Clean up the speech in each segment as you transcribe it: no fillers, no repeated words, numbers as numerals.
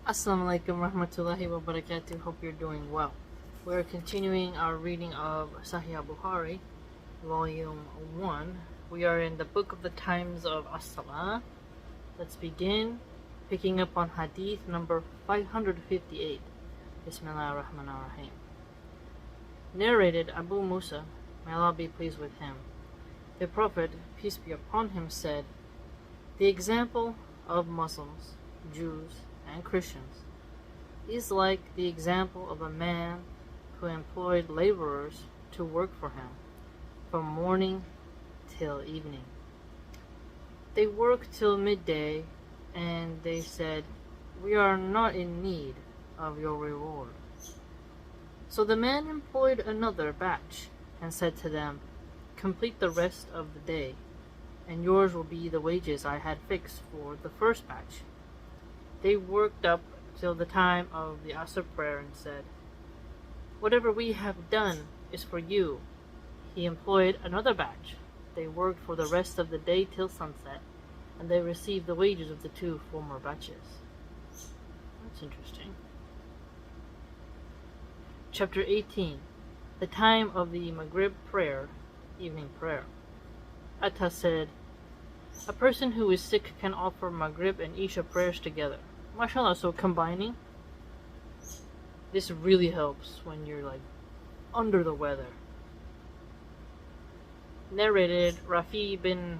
Assalamu alaikum rahmatullahi wa barakatuh. Hope you're doing well. We're continuing our reading of Sahih al Bukhari, volume 1. We are in the book of the times of As-Salah. Let's begin picking up on Hadith number 558. Bismillah ar-Rahman ar-Rahim. Narrated Abu Musa, may Allah be pleased with him. The Prophet, peace be upon him, said, "The example of Muslims, Jews, and Christians is like the example of a man who employed laborers to work for him from morning till evening. They worked till midday, and they said, 'We are not in need of your reward.' So the man employed another batch and said to them, 'Complete the rest of the day, and yours will be the wages I had fixed for the first batch.' They worked up till the time of the Asr prayer and said, 'Whatever we have done is for you.' He employed another batch. They worked for the rest of the day till sunset, and they received the wages of the two former batches." That's interesting. Chapter 18. The time of the Maghrib prayer, evening prayer. Atta said, "A person who is sick can offer Maghrib and Isha prayers together." MashaAllah, so combining, this really helps when you're like under the weather. Narrated Rafi bin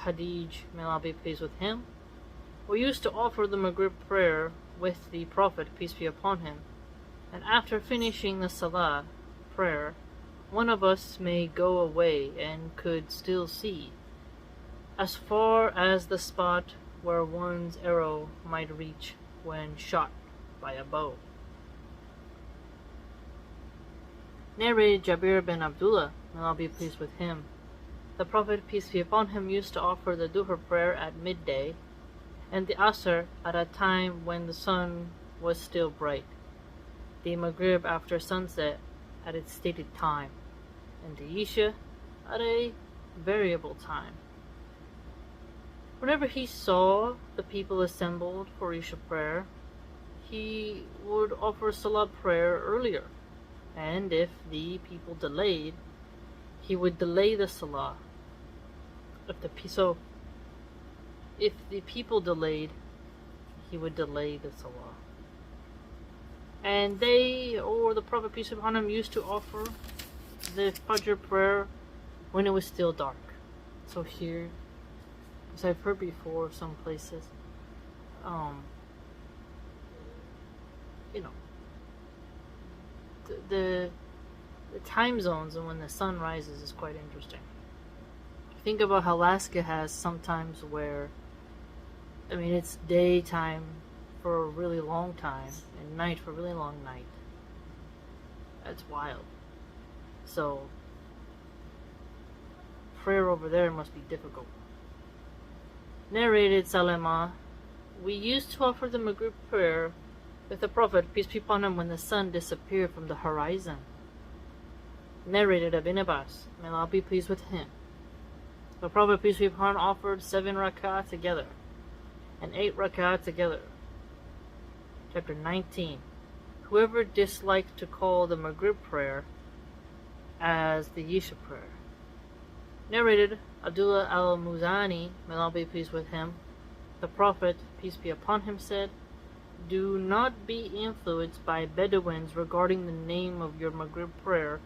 Khadij, may Allah be pleased with him. We used to offer the Maghrib prayer with the Prophet, peace be upon him, and after finishing the Salah prayer, one of us may go away and could still see as far as the spot where one's arrow might reach when shot by a bow. Narrated Jabir bin Abdullah, may Allah be pleased with him. The Prophet, peace be upon him, used to offer the Duhr prayer at midday, and the Asr at a time when the sun was still bright, the Maghrib after sunset at its stated time, and the Isha at a variable time. Whenever he saw the people assembled for Isha prayer, he would offer Salah prayer earlier, and if the people delayed, he would delay the Salah. If the people delayed, he would delay the Salah. And they, or the Prophet, peace be upon him, used to offer the Fajr prayer when it was still dark. So here, as I've heard before, some places, the time zones and when the sun rises is quite interesting. Think about how Alaska has sometimes where, it's daytime for a really long time and night for a really long night. That's wild. So, prayer over there must be difficult. Narrated Salama, we used to offer the Maghrib prayer with the Prophet, peace be upon him, when the sun disappeared from the horizon. Narrated Ibn Abbas, may Allah be pleased with him. The Prophet, peace be upon him, offered 7 rak'ah together and 8 rak'ah together. Chapter 19. Whoever disliked to call the Maghrib prayer as the Isha prayer. Narrated Abdullah al-Muzani, may Allah be pleased with him. The Prophet, peace be upon him, said, "Do not be influenced by Bedouins regarding the name of your Maghrib prayer,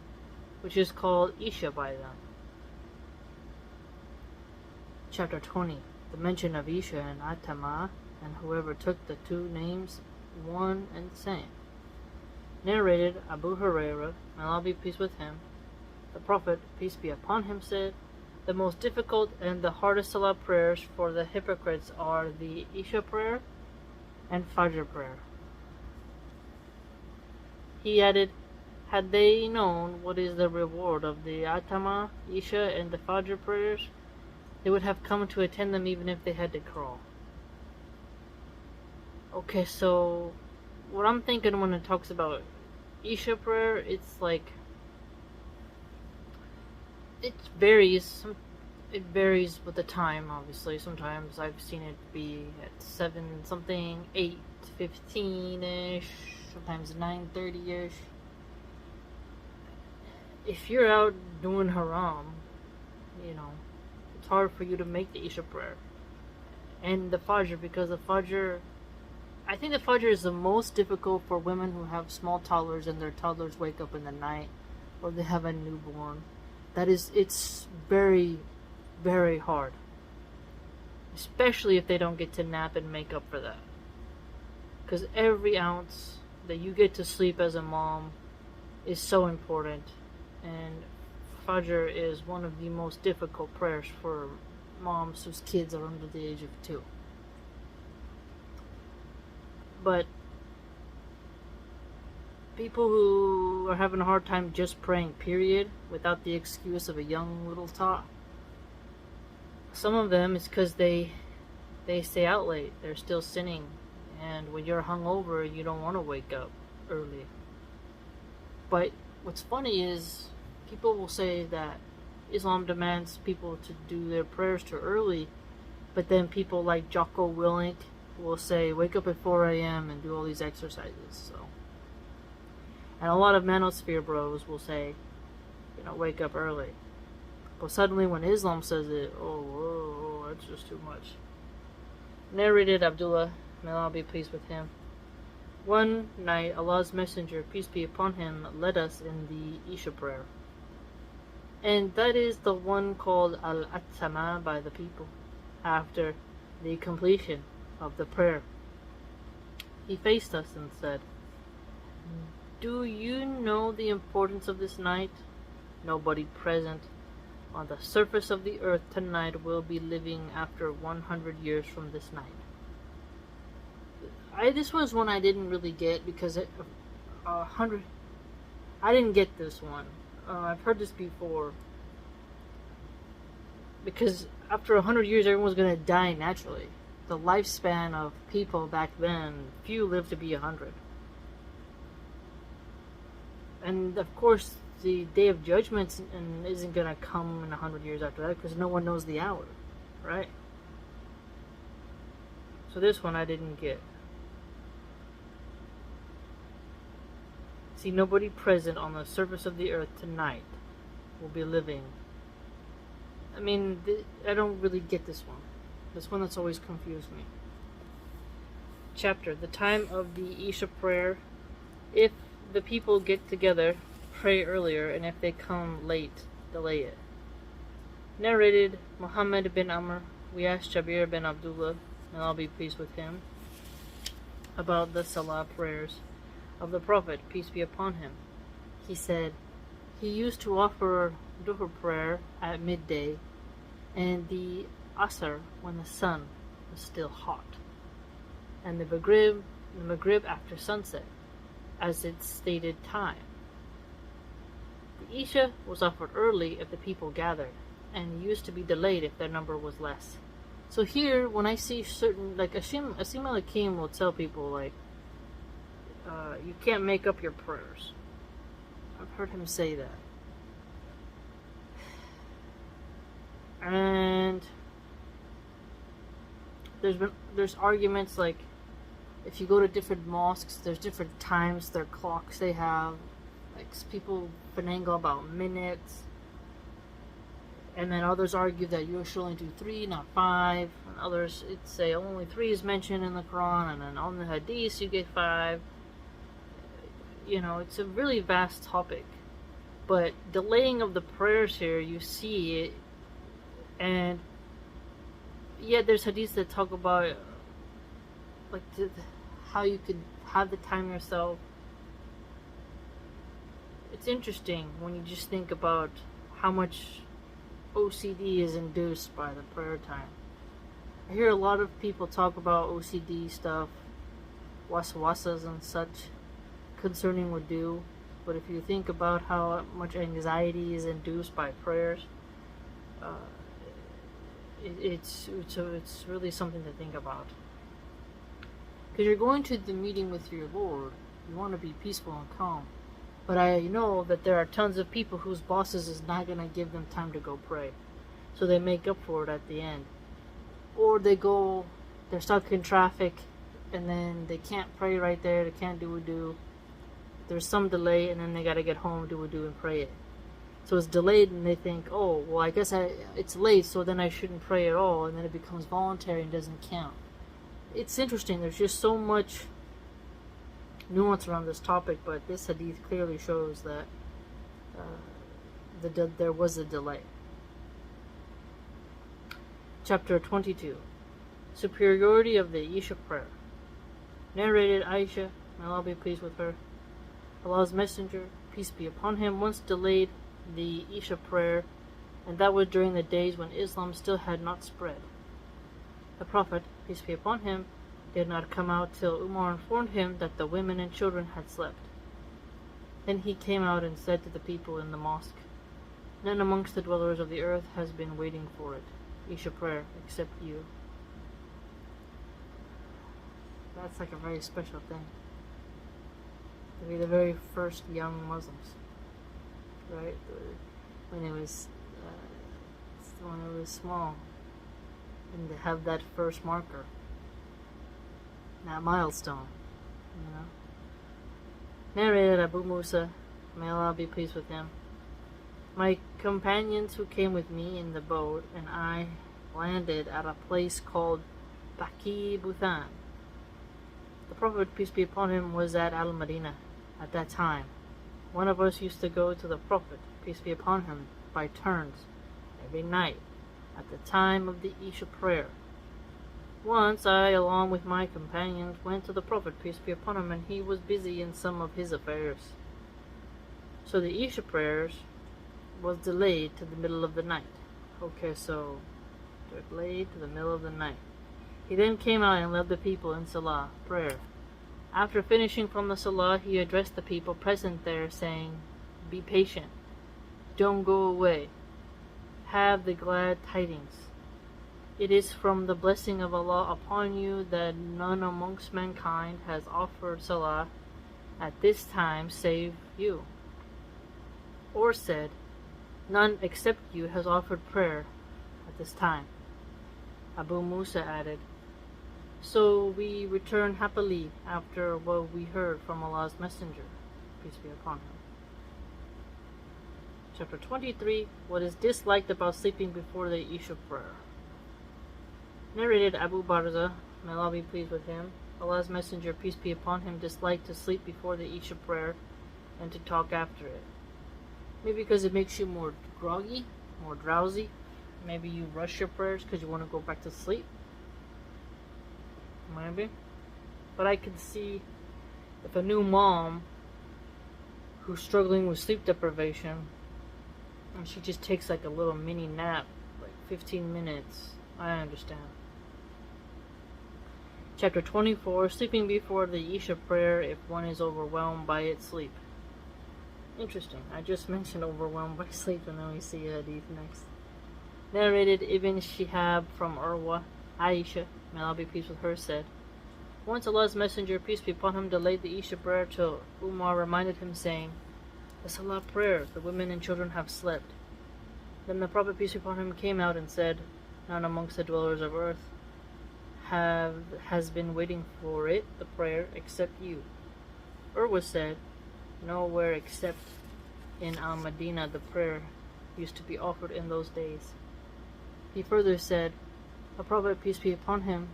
which is called Isha by them." Chapter 20. The mention of Isha and Atama, and whoever took the two names one and the same. Narrated Abu Hurairah, may Allah be pleased with him. The Prophet, peace be upon him, said, "The most difficult and the hardest Salah prayers for the hypocrites are the Isha prayer and Fajr prayer." He added, "Had they known what is the reward of the Atama, Isha, and the Fajr prayers, they would have come to attend them even if they had to crawl." Okay, so what I'm thinking when it talks about Isha prayer, it's like, it varies. it varies with the time, obviously. Sometimes I've seen it be at 7 something, 8:15-ish, sometimes 9:30-ish. If you're out doing haram, it's hard for you to make the Isha prayer. And the Fajr, because I think the Fajr is the most difficult for women who have small toddlers and their toddlers wake up in the night, or they have a newborn. It's very, very hard. Especially if they don't get to nap and make up for that. Because every ounce that you get to sleep as a mom is so important. And Fajr is one of the most difficult prayers for moms whose kids are under the age of 2. But people who are having a hard time just praying, period, without the excuse of a young little tot, some of them is because they stay out late. They're still sinning. And when you're hungover, you don't want to wake up early. But what's funny is people will say that Islam demands people to do their prayers too early, but then people like Jocko Willink will say wake up at 4 a.m. and do all these exercises. So, and a lot of manosphere bros will say, wake up early. But suddenly when Islam says it, oh, that's just too much. Narrated Abdullah, may Allah be pleased with him. One night, Allah's Messenger, peace be upon him, led us in the Isha prayer. And that is the one called Al-Atama by the people, after the completion of the prayer. He faced us and said, "Do you know the importance of this night? Nobody present on the surface of the earth tonight will be living after 100 years from this night." This was one I didn't really get because I didn't get this one. I've heard this before. Because after 100 years, everyone's going to die naturally. The lifespan of people back then, few lived to be 100. And of course, the Day of Judgment isn't going to come in 100 years after that because no one knows the hour, right? So this one I didn't get. See, nobody present on the surface of the earth tonight will be living. I mean, I don't really get this one. This one that's always confused me. Chapter, the time of the Isha prayer. If the people get together, pray earlier, and if they come late, delay it. Narrated Muhammad bin Amr. We asked Jabir bin Abdullah, and I'll be pleased with him, about the Salah prayers of the Prophet, peace be upon him. He said, he used to offer Dhuhr prayer at midday and the Asr when the sun was still hot, and the Maghrib after sunset, as its stated time. The Isha was offered early if the people gathered, and used to be delayed if their number was less. So here, when I see certain, like Asim al-Hakim will tell people, like, you can't make up your prayers. I've heard him say that. And there's arguments like, if you go to different mosques, there's different times, their clocks they have. Like, people finagle about minutes. And then others argue that you should only do 3, not 5. And others say only 3 is mentioned in the Quran, and then on the Hadiths you get 5. It's a really vast topic. But delaying of the prayers here, you see it. And yeah, there's Hadiths that talk about like how you could have the time yourself. It's interesting when you just think about how much OCD is induced by the prayer time. I hear a lot of people talk about OCD stuff, waswasas and such, concerning wudu, but if you think about how much anxiety is induced by prayers, it's really something to think about. Because you're going to the meeting with your Lord, you want to be peaceful and calm. But I know that there are tons of people whose bosses is not going to give them time to go pray. so they make up for it at the end. Or they're stuck in traffic, and then they can't pray right there, they can't do wudu. There's some delay, and then they gotta get home, do wudu, and pray it. So it's delayed, and they think, oh, well, I guess it's late, so then I shouldn't pray at all, and then it becomes voluntary and doesn't count. It's interesting. There's just so much nuance around this topic, but this hadith clearly shows that there was a delay. Chapter 22. Superiority of the Isha prayer. Narrated Aisha, may Allah be pleased with her, Allah's Messenger, peace be upon him, once delayed the Isha prayer, and that was during the days when Islam still had not spread. The Prophet, peace be upon him, did not come out till Umar informed him that the women and children had slept. Then he came out and said to the people in the mosque, none amongst the dwellers of the earth has been waiting for it, Isha prayer, except you. That's like a very special thing. To be the very first young Muslims, right? When it was small, and to have that first marker, that milestone, you know. Narrated Abu Musa, may Allah be pleased with him. My companions who came with me in the boat and I landed at a place called Baki Buthan. The Prophet, peace be upon him, was at Al-Madinah at that time. One of us used to go to the Prophet, peace be upon him, by turns, every night, at the time of the Isha prayer. Once I, along with my companions, went to the Prophet, peace be upon him, and he was busy in some of his affairs. So the Isha prayers was delayed to the middle of the night. Okay, so delayed to the middle of the night. He then came out and led the people in Salah, prayer. After finishing from the Salah, he addressed the people present there, saying, be patient. Don't go away. Have the glad tidings. It is from the blessing of Allah upon you that none amongst mankind has offered Salah at this time save you. Or said, none except you has offered prayer at this time. Abu Musa added, so we returned happily after what we heard from Allah's Messenger, peace be upon him. Chapter 23. What is disliked about sleeping before the Isha prayer. Narrated Abu Barza, may Allah be pleased with him, Allah's Messenger, peace be upon him, disliked to sleep before the Isha prayer and to talk after it. Maybe because it makes you more groggy, more drowsy. Maybe you rush your prayers because you want to go back to sleep. Maybe. But I can see if a new mom who's struggling with sleep deprivation and she just takes like a little mini nap, like 15 minutes, I understand. Chapter 24. Sleeping before the Isha prayer if one is overwhelmed by its sleep. Interesting. I just mentioned overwhelmed by sleep, and then we see a hadith next. Narrated Ibn Shihab from Urwa, Aisha, may Allah be pleased with her, said, once Allah's Messenger, peace be upon him, delayed the Isha prayer till Umar reminded him, saying, the Salah prayer, the women and children have slept. Then the Prophet, peace be upon him, came out and said, none amongst the dwellers of earth has been waiting for it, the prayer, except you. Urwa said, nowhere except in Al-Madinah the prayer used to be offered in those days. He further said, the Prophet, peace be upon him,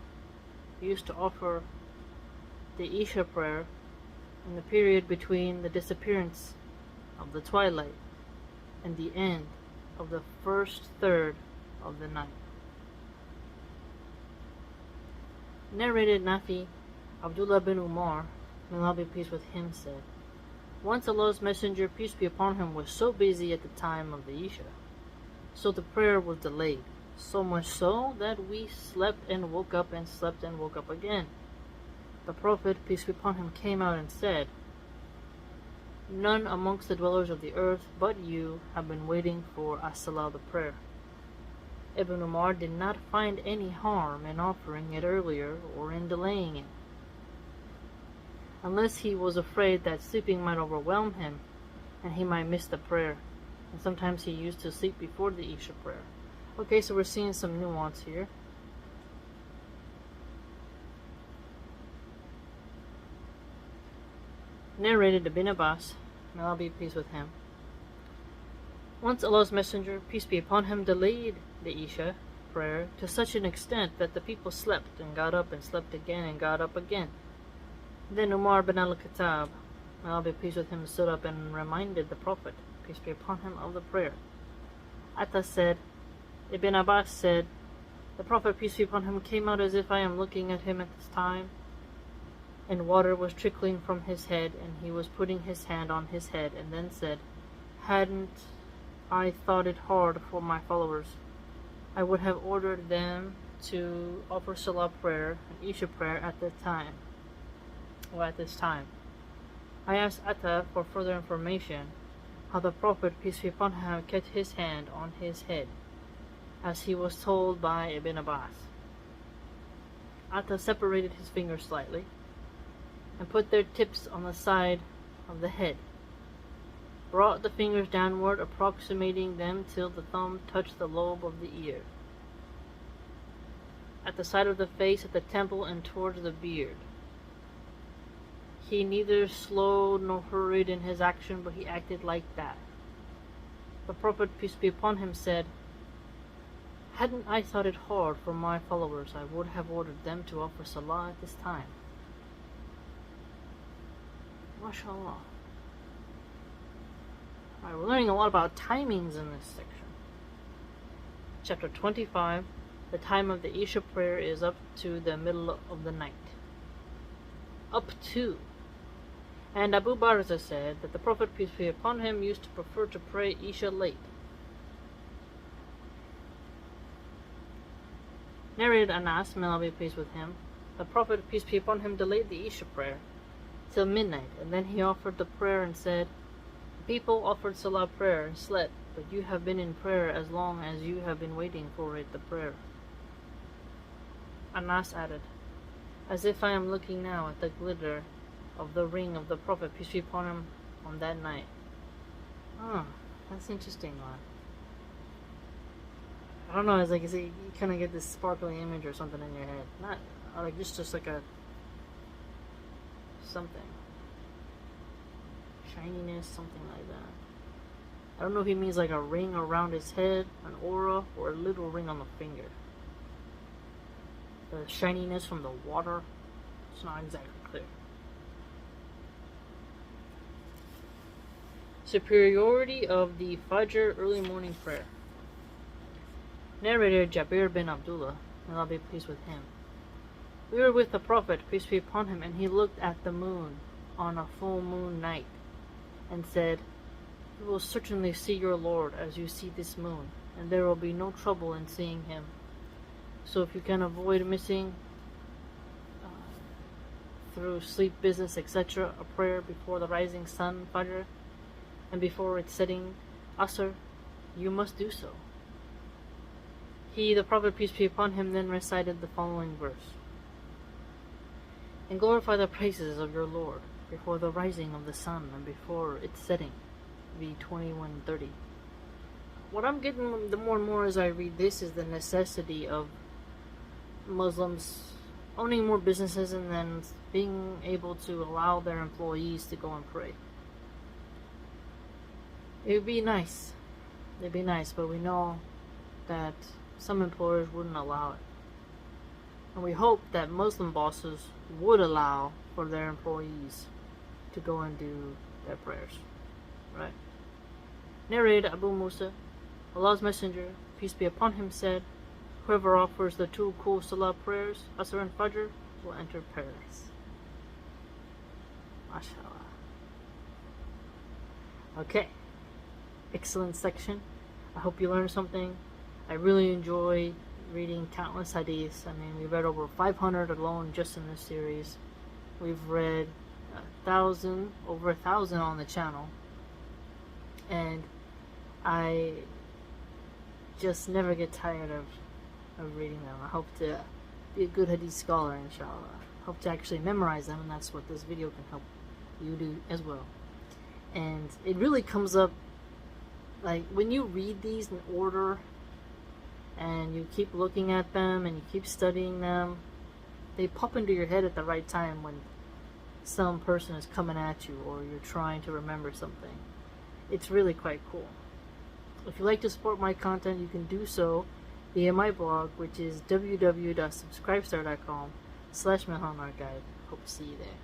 used to offer the Isha prayer in the period between the disappearance of the twilight and the end of the first third of the night. Narrated Nafi, Abdullah bin Umar, may Allah be pleased with him, said, once Allah's Messenger, peace be upon him, was so busy at the time of the Isha, so the prayer was delayed, so much so that we slept and woke up and slept and woke up again. The Prophet, peace be upon him, came out and said, none amongst the dwellers of the earth but you have been waiting for as-salah, the prayer. Ibn Umar did not find any harm in offering it earlier or in delaying it, unless he was afraid that sleeping might overwhelm him and he might miss the prayer, and sometimes he used to sleep before the Isha prayer. Okay, so we're seeing some nuance here. Narrated Ibn Abbas, may Allah be pleased with him. Once Allah's Messenger, peace be upon him, delayed the Isha prayer to such an extent that the people slept and got up and slept again and got up again. Then Umar bin al-Khattab, may Allah be pleased with him, stood up and reminded the Prophet, peace be upon him, of the prayer. Atta said, Ibn Abbas said, the Prophet, peace be upon him, came out as if I am looking at him at this time, and water was trickling from his head, and he was putting his hand on his head, and then said, hadn't I thought it hard for my followers, I would have ordered them to offer Salah prayer and Isha prayer at this time. I asked Atta for further information how the Prophet, peace be upon him, kept his hand on his head, as he was told by Ibn Abbas. Atta separated his fingers slightly and put their tips on the side of the head, brought the fingers downward, approximating them till the thumb touched the lobe of the ear, at the side of the face, at the temple, and towards the beard. He neither slowed nor hurried in his action, but he acted like that. The Prophet, peace be upon him, said, hadn't I thought it hard for my followers, I would have ordered them to offer Salah at this time. MashaAllah. Alright, we're learning a lot about timings in this section. Chapter 25, the time of the Isha prayer is up to the middle of the night. Up to. And Abu Barzah said that the Prophet, peace be upon him, used to prefer to pray Isha late. Narrated Anas, may Allah be pleased with him, the Prophet, peace be upon him, delayed the Isha prayer till midnight, and then he offered the prayer and said, people offered Salah prayer and slept, but you have been in prayer as long as you have been waiting for it, the prayer. Anas added, as if I am looking now at the glitter of the ring of the Prophet, peace be upon him, on that night. Oh, that's interesting, man. I don't know, it's like you kind of get this sparkling image or something in your head. Not, like, just like a something. Shininess, something like that. I don't know if he means like a ring around his head, an aura, or a little ring on the finger. The shininess from the water, it's not exactly clear. Superiority of the Fajr early morning prayer. Narrator Jabir bin Abdullah, may Allah be pleased with him. We were with the Prophet, peace be upon him, and he looked at the moon on a full moon night and said, you will certainly see your Lord as you see this moon, and there will be no trouble in seeing him. So if you can avoid missing through sleep, business, etc., a prayer before the rising sun, Fajr, and before its setting, Asr, you must do so. He, the Prophet, peace be upon him, then recited the following verse. And glorify the praises of your Lord before the rising of the sun and before its setting. V 21:30. What I'm getting the more and more as I read this is the necessity of Muslims owning more businesses and then being able to allow their employees to go and pray. It would be nice. It'd be nice, but we know that some employers wouldn't allow it. And we hope that Muslim bosses would allow for their employees to go and do their prayers. Right? Narrated Abu Musa, Allah's Messenger, peace be upon him, said, whoever offers the two cool Salah prayers, Asr and Fajr, will enter paradise. MashaAllah. Okay. Excellent section. I hope you learned something. I really enjoy reading countless hadiths. I mean, we read over 500 alone just in this series. We've read over 1,000 on the channel. And I just never get tired of reading them. I hope to be a good hadith scholar, inshallah. I hope to actually memorize them, and that's what this video can help you do as well. And it really comes up, like, when you read these in order, and you keep looking at them and you keep studying them, they pop into your head at the right time when some person is coming at you or you're trying to remember something. It's really quite cool. If you'd like to support my content, you can do so via my blog, which is www.subscribestar.com/Milahan Archive. Hope to see you there.